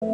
Salut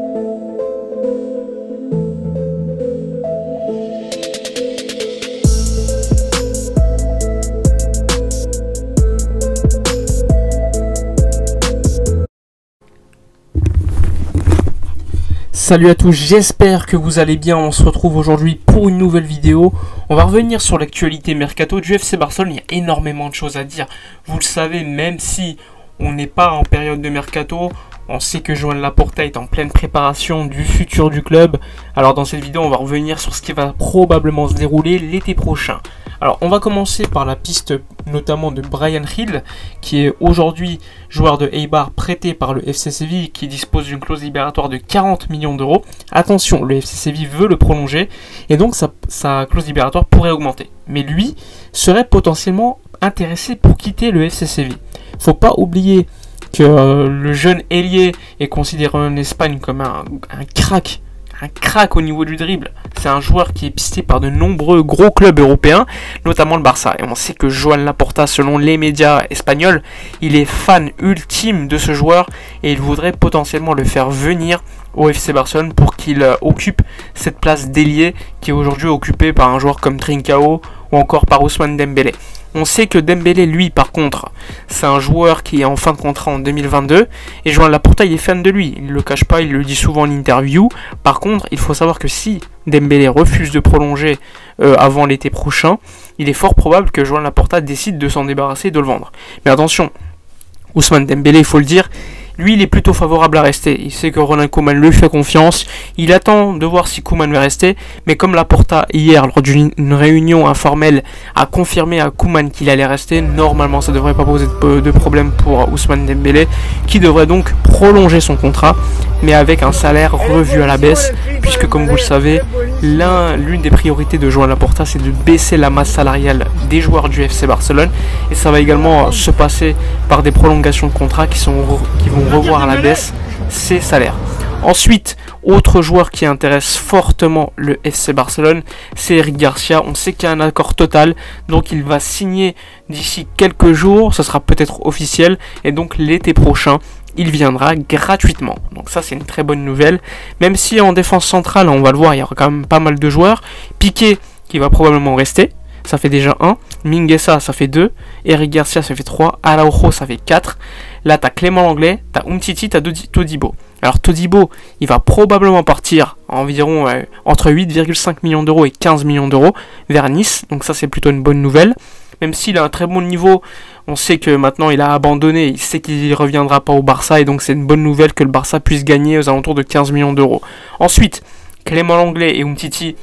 à tous, j'espère que vous allez bien. On se retrouve aujourd'hui pour une nouvelle vidéo. On va revenir sur l'actualité mercato du FC Barcelone. Il y a énormément de choses à dire. Vous le savez, même si on n'est pas en période de mercato, on sait que Joan Laporta est en pleine préparation du futur du club. Alors dans cette vidéo, on va revenir sur ce qui va probablement se dérouler l'été prochain. Alors on va commencer par la piste notamment de Bryan Gil, qui est aujourd'hui joueur de Eibar prêté par le FC Séville, qui dispose d'une clause libératoire de 40 millions d'euros. Attention, le FC Séville veut le prolonger et donc sa clause libératoire pourrait augmenter. Mais lui serait potentiellement intéressé pour quitter le FC Séville. Faut pas oublier que le jeune ailier est considéré en Espagne comme un crack au niveau du dribble. C'est un joueur qui est pisté par de nombreux gros clubs européens, notamment le Barça. Et on sait que Joan Laporta, selon les médias espagnols, il est fan ultime de ce joueur et il voudrait potentiellement le faire venir au FC Barcelone pour qu'il occupe cette place d'ailier qui est aujourd'hui occupée par un joueur comme Trincao ou encore par Ousmane Dembélé. On sait que Dembélé, lui, par contre, c'est un joueur qui est en fin de contrat en 2022. Et Joan Laporta, il est fan de lui. Il ne le cache pas, il le dit souvent en interview. Par contre, il faut savoir que si Dembélé refuse de prolonger avant l'été prochain, il est fort probable que Joan Laporta décide de s'en débarrasser et de le vendre. Mais attention, Ousmane Dembélé, il faut le dire, lui, il est plutôt favorable à rester. Il sait que Ronald Koeman lui fait confiance. Il attend de voir si Koeman va rester. Mais comme Laporta, hier, lors d'une réunion informelle, a confirmé à Koeman qu'il allait rester, normalement, ça ne devrait pas poser de problème pour Ousmane Dembélé, qui devrait donc prolonger son contrat, mais avec un salaire revu à la baisse, puisque, comme vous le savez, l'une des priorités de Joan Laporta, c'est de baisser la masse salariale des joueurs du FC Barcelone. Et ça va également se passer par des prolongations de contrat qui vont revoir à la baisse ses salaires. Ensuite, autre joueur qui intéresse fortement le FC Barcelone, c'est Eric Garcia. On sait qu'il y a un accord total, donc il va signer d'ici quelques jours, ce sera peut-être officiel, et donc l'été prochain, il viendra gratuitement. Donc ça, c'est une très bonne nouvelle, même si en défense centrale, on va le voir, il y aura quand même pas mal de joueurs. Piqué, qui va probablement rester, ça fait déjà 1. Mingueza, ça fait 2. Eric Garcia, ça fait 3. Araujo, ça fait 4. Là, t'as Clément Lenglet, t'as Umtiti, t'as Todibo. Alors, Todibo, il va probablement partir environ entre 8,5 millions d'euros et 15 millions d'euros vers Nice. Donc ça, c'est plutôt une bonne nouvelle. Même s'il a un très bon niveau, on sait que maintenant il a abandonné, il sait qu'il ne reviendra pas au Barça. Et donc c'est une bonne nouvelle que le Barça puisse gagner aux alentours de 15 millions d'euros. Ensuite, Clément Lenglet et Umtiti,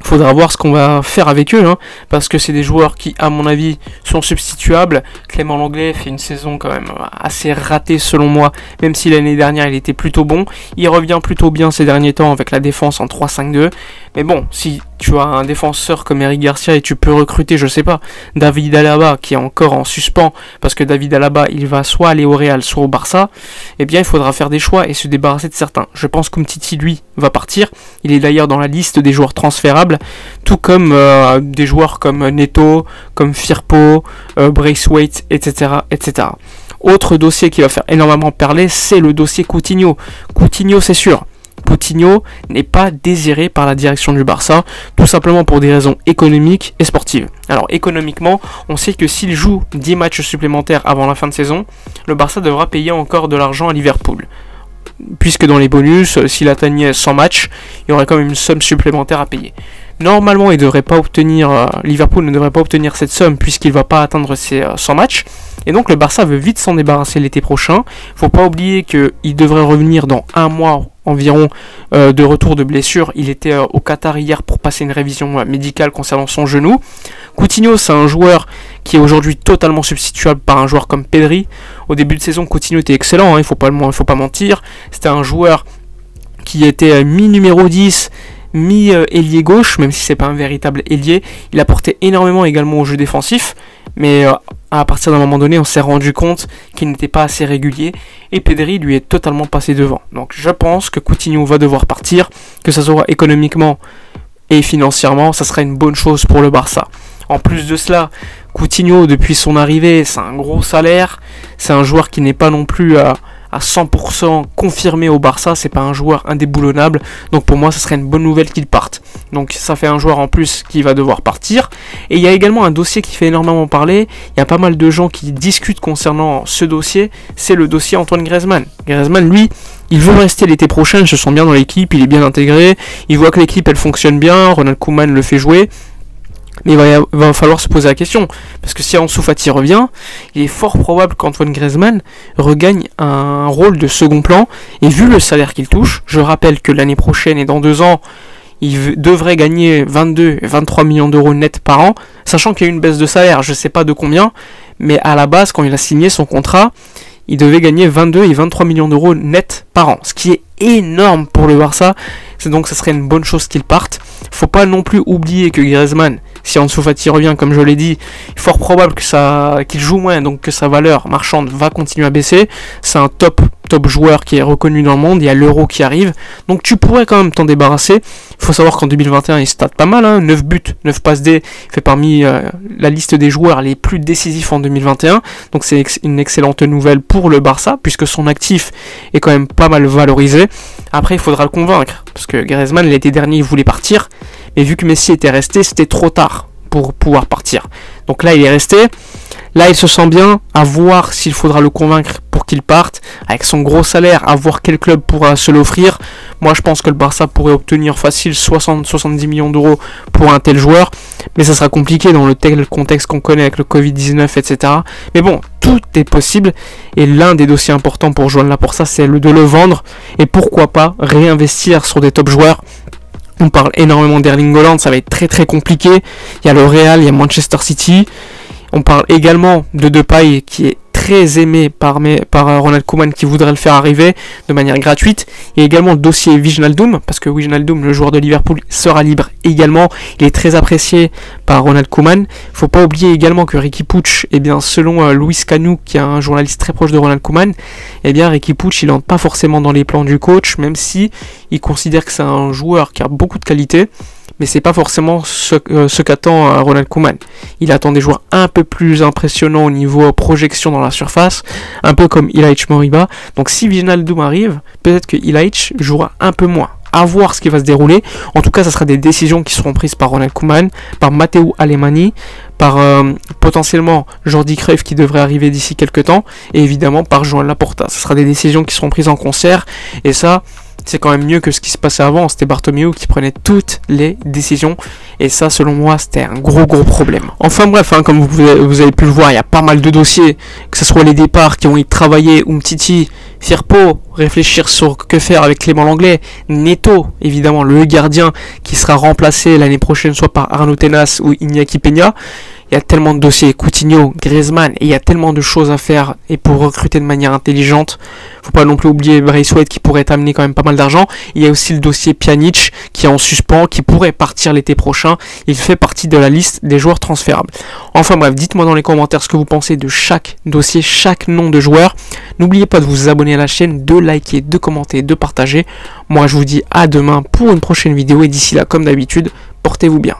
il faudra voir ce qu'on va faire avec eux, parce que c'est des joueurs qui, à mon avis, sont substituables. Clément Lenglet fait une saison quand même assez ratée selon moi, même si l'année dernière il était plutôt bon. Il revient plutôt bien ces derniers temps avec la défense en 3-5-2. Mais bon, si tu as un défenseur comme Eric Garcia et tu peux recruter, je sais pas, David Alaba qui est encore en suspens, parce que David Alaba il va soit aller au Real soit au Barça, eh bien il faudra faire des choix et se débarrasser de certains. Je pense qu'Umtiti lui va partir, il est d'ailleurs dans la liste des joueurs transférables, tout comme des joueurs comme Neto, comme Firpo, Braithwaite, etc., etc. Autre dossier qui va faire énormément parler, c'est le dossier Coutinho. Coutinho, c'est sûr. Coutinho n'est pas désiré par la direction du Barça, tout simplement pour des raisons économiques et sportives. Alors économiquement, on sait que s'il joue 10 matchs supplémentaires avant la fin de saison, le Barça devra payer encore de l'argent à Liverpool. Puisque dans les bonus, s'il atteignait 100 matchs, il y aurait quand même une somme supplémentaire à payer. Normalement, Liverpool ne devrait pas obtenir cette somme puisqu'il ne va pas atteindre ses 100 matchs. Et donc le Barça veut vite s'en débarrasser l'été prochain. Faut pas oublier qu'il devrait revenir dans un mois environ de retour de blessure. Il était au Qatar hier pour passer une révision médicale concernant son genou. Coutinho, c'est un joueur qui est aujourd'hui totalement substituable par un joueur comme Pedri. Au début de saison, Coutinho était excellent, il faut pas mentir. C'était un joueur qui était mi-numéro 10, mi-ailier gauche, même si c'est pas un véritable ailier. Il apportait énormément également au jeu défensif, mais à partir d'un moment donné, on s'est rendu compte qu'il n'était pas assez régulier, et Pedri lui est totalement passé devant. Donc je pense que Coutinho va devoir partir, que ça soit économiquement et financièrement, ça serait une bonne chose pour le Barça. En plus de cela, Coutinho, depuis son arrivée, c'est un gros salaire, c'est un joueur qui n'est pas non plus à à 100% confirmé au Barça, c'est pas un joueur indéboulonnable, donc pour moi ça serait une bonne nouvelle qu'il parte. Donc ça fait un joueur en plus qui va devoir partir. Et il y a également un dossier qui fait énormément parler, il y a pas mal de gens qui discutent concernant ce dossier, c'est le dossier Antoine Griezmann. Griezmann, lui, il veut rester l'été prochain, il se sent bien dans l'équipe, il est bien intégré, il voit que l'équipe elle fonctionne bien, Ronald Koeman le fait jouer. Mais il va falloir se poser la question, parce que si Ansu Fati revient, il est fort probable qu'Antoine Griezmann regagne un rôle de second plan, et vu le salaire qu'il touche, je rappelle que l'année prochaine et dans 2 ans, il devrait gagner 22 et 23 millions d'euros net par an, sachant qu'il y a eu une baisse de salaire, je ne sais pas de combien, mais à la base, quand il a signé son contrat, il devait gagner 22 et 23 millions d'euros net par an, ce qui est énorme pour le Barça, donc ça serait une bonne chose qu'il parte. Faut pas non plus oublier que Griezmann, si Ansu Fati revient, comme je l'ai dit, fort probable qu'il joue moins, donc que sa valeur marchande va continuer à baisser. C'est un top joueur qui est reconnu dans le monde, il y a l'Euro qui arrive, donc tu pourrais quand même t'en débarrasser. Il faut savoir qu'en 2021, il stat pas mal, 9 buts, 9 passes D, il fait parmi la liste des joueurs les plus décisifs en 2021, donc c'est une excellente nouvelle pour le Barça, puisque son actif est quand même pas mal valorisé. Après, il faudra le convaincre, parce que Griezmann, l'été dernier, il voulait partir, mais vu que Messi était resté, c'était trop tard pour pouvoir partir. Donc là, il est resté. Là, il se sent bien, à voir s'il faudra le convaincre pour qu'il parte. Avec son gros salaire, à voir quel club pourra se l'offrir. Moi, je pense que le Barça pourrait obtenir facile 60-70 millions d'euros pour un tel joueur. Mais ça sera compliqué dans le tel contexte qu'on connaît avec le Covid-19, etc. Mais bon, tout est possible. Et l'un des dossiers importants pour Joan Laporta, c'est de le vendre. Et pourquoi pas réinvestir sur des top joueurs. On parle énormément d'Erling Haaland, ça va être très très compliqué. Il y a le Real, il y a Manchester City. On parle également de Depay qui est très aimé par Ronald Koeman qui voudrait le faire arriver de manière gratuite. Il y a également le dossier Wijnaldum, parce que Wijnaldum, le joueur de Liverpool, sera libre également. Il est très apprécié par Ronald Koeman. Il ne faut pas oublier également que Riqui Puig, eh bien, selon Luis Canu, qui est un journaliste très proche de Ronald Koeman, eh bien, Riqui Puig, il n'entre pas forcément dans les plans du coach, même si il considère que c'est un joueur qui a beaucoup de qualité. Mais c'est pas forcément ce qu'attend Ronald Koeman. Il attend des joueurs un peu plus impressionnants au niveau projection dans la surface, un peu comme Ilaix Moriba. Donc si Wijnaldum arrive, peut-être que Ilaix jouera un peu moins. À voir ce qui va se dérouler. En tout cas, ça sera des décisions qui seront prises par Ronald Koeman, par Matteo Alemany, par potentiellement Jordi Cruyff qui devrait arriver d'ici quelques temps, et évidemment par Joan Laporta. Ce sera des décisions qui seront prises en concert, et ça, c'est quand même mieux que ce qui se passait avant. C'était Bartomeu qui prenait toutes les décisions, et ça, selon moi, c'était un gros problème. Enfin bref, comme vous avez pu le voir, il y a pas mal de dossiers, que ce soit les départs qui ont été travaillés, Umtiti, Firpo, réfléchir sur que faire avec Clément Lenglet, Neto, évidemment le gardien qui sera remplacé l'année prochaine soit par Arnaud Tenas ou Iñaki Peña. Il y a tellement de dossiers, Coutinho, Griezmann, et il y a tellement de choses à faire, et pour recruter de manière intelligente, faut pas non plus oublier Braithwaite qui pourrait amener quand même pas mal d'argent. Il y a aussi le dossier Pjanic qui est en suspens, qui pourrait partir l'été prochain. Il fait partie de la liste des joueurs transférables. Enfin bref, dites-moi dans les commentaires ce que vous pensez de chaque dossier, chaque nom de joueur. N'oubliez pas de vous abonner à la chaîne, de liker, de commenter, de partager. Moi je vous dis à demain pour une prochaine vidéo, et d'ici là, comme d'habitude, portez-vous bien.